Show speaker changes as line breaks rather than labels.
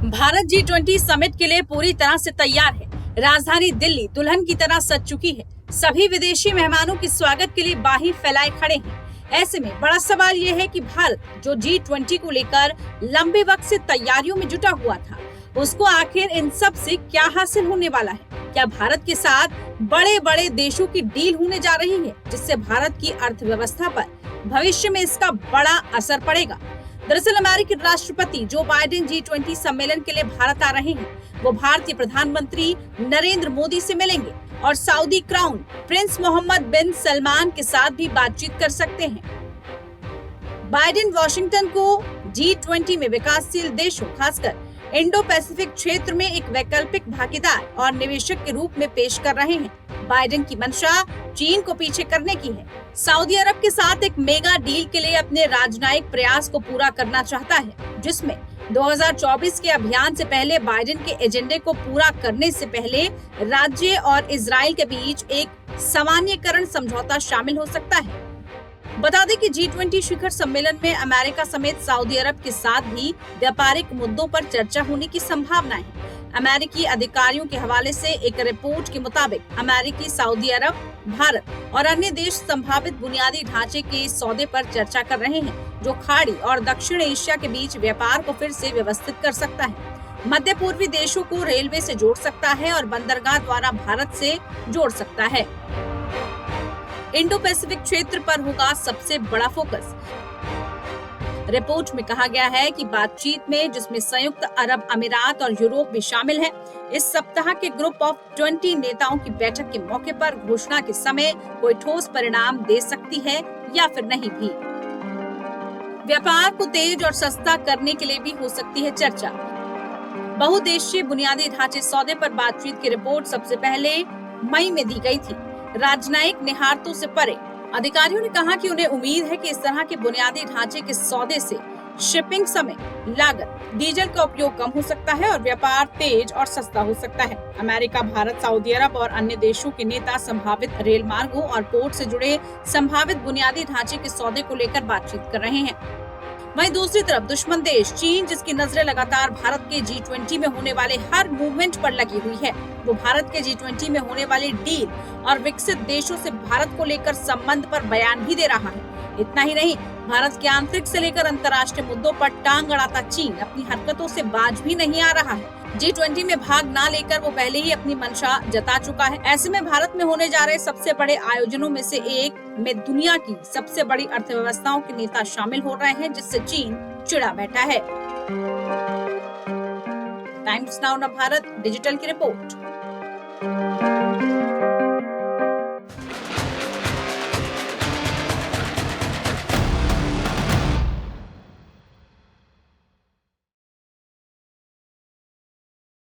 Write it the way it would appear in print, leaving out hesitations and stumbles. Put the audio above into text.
Bharat G20 summit के लिए पूरी तरह से तैयार है। राजधानी दिल्ली दुल्हन की तरह सज चुकी है। सभी विदेशी मेहमानों के स्वागत के लिए बाहें फैलाए खड़े हैं। ऐसे में बड़ा सवाल ये है कि भारत जो G20 को लेकर लंबे वक्त से तैयारियों में जुटा हुआ था, उसको आखिर इन सब से क्या हासिल होने वाला है? क्या भारत के साथ बड़े बड़े देशों की डील होने जा रही है, जिससे भारत की अर्थव्यवस्था पर भविष्य में इसका बड़ा असर पड़ेगा? दरअसल अमेरिकी राष्ट्रपति जो बाइडेन G20 सम्मेलन के लिए भारत आ रहे हैं। वो भारतीय प्रधानमंत्री नरेंद्र मोदी से मिलेंगे और सऊदी क्राउन प्रिंस मोहम्मद बिन सलमान के साथ भी बातचीत कर सकते हैं। बाइडेन वॉशिंगटन को G20 में विकासशील देशों, खासकर इंडो पैसिफिक क्षेत्र में एक वैकल्पिक भागीदार और निवेशक के रूप में पेश कर रहे हैं। बाइडेन की मंशा चीन को पीछे करने की है। सऊदी अरब के साथ एक मेगा डील के लिए अपने राजनयिक प्रयास को पूरा करना चाहता है, जिसमें 2024 के अभियान से पहले बाइडेन के एजेंडे को पूरा करने से पहले राज्य और इजराइल के बीच एक सामान्यीकरण समझौता शामिल हो सकता है। बता दें कि G20 शिखर सम्मेलन में अमेरिका समेत सऊदी अरब के साथ भी व्यापारिक मुद्दों पर चर्चा होने की संभावना है। अमेरिकी अधिकारियों के हवाले से एक रिपोर्ट के मुताबिक अमेरिकी, सऊदी अरब, भारत और अन्य देश संभावित बुनियादी ढांचे के सौदे पर चर्चा कर रहे हैं, जो खाड़ी और दक्षिण एशिया के बीच व्यापार को फिर से व्यवस्थित कर सकता है, मध्य पूर्वी देशों को रेलवे से जोड़ सकता है और बंदरगाह द्वारा भारत से जोड़ सकता है। इंडो पैसिफिक क्षेत्र पर होगा सबसे बड़ा फोकस। रिपोर्ट में कहा गया है कि बातचीत में, जिसमें संयुक्त अरब अमीरात और यूरोप भी शामिल है, इस सप्ताह के ग्रुप ऑफ 20 नेताओं की बैठक के मौके पर घोषणा के समय कोई ठोस परिणाम दे सकती है या फिर नहीं भी। व्यापार को तेज और सस्ता करने के लिए भी हो सकती है चर्चा। बहुदेशीय बुनियादी ढांचे सौदे पर बातचीत की रिपोर्ट सबसे पहले मई में दी गई थी। राजनयिक निहारतों से परे अधिकारियों ने कहा कि उन्हें उम्मीद है कि इस तरह के बुनियादी ढांचे के सौदे से शिपिंग समय, लागत, डीजल का उपयोग कम हो सकता है और व्यापार तेज और सस्ता हो सकता है। अमेरिका, भारत, सऊदी अरब और अन्य देशों के नेता संभावित रेल मार्गों और पोर्ट से जुड़े संभावित बुनियादी ढांचे के सौदे को लेकर बातचीत कर रहे हैं। वहीं दूसरी तरफ दुश्मन देश चीन, जिसकी नजरें लगातार भारत के G20 में होने वाले हर मूवमेंट पर लगी हुई है, वो भारत के G20 में होने वाली डील और विकसित देशों से भारत को लेकर संबंध पर बयान भी दे रहा है। इतना ही नहीं, भारत के आंतरिक से लेकर अंतर्राष्ट्रीय मुद्दों पर टांग अड़ाता चीन अपनी हरकतों से बाज भी नहीं आ रहा है। G20 में भाग ना लेकर वो पहले ही अपनी मंशा जता चुका है। ऐसे में भारत में होने जा रहे सबसे बड़े आयोजनों में से एक में दुनिया की सबसे बड़ी अर्थव्यवस्थाओं के नेता शामिल हो रहे हैं, जिससे चीन चिढ़ा बैठा है। टाइम्स नाउ भारत डिजिटल की रिपोर्ट।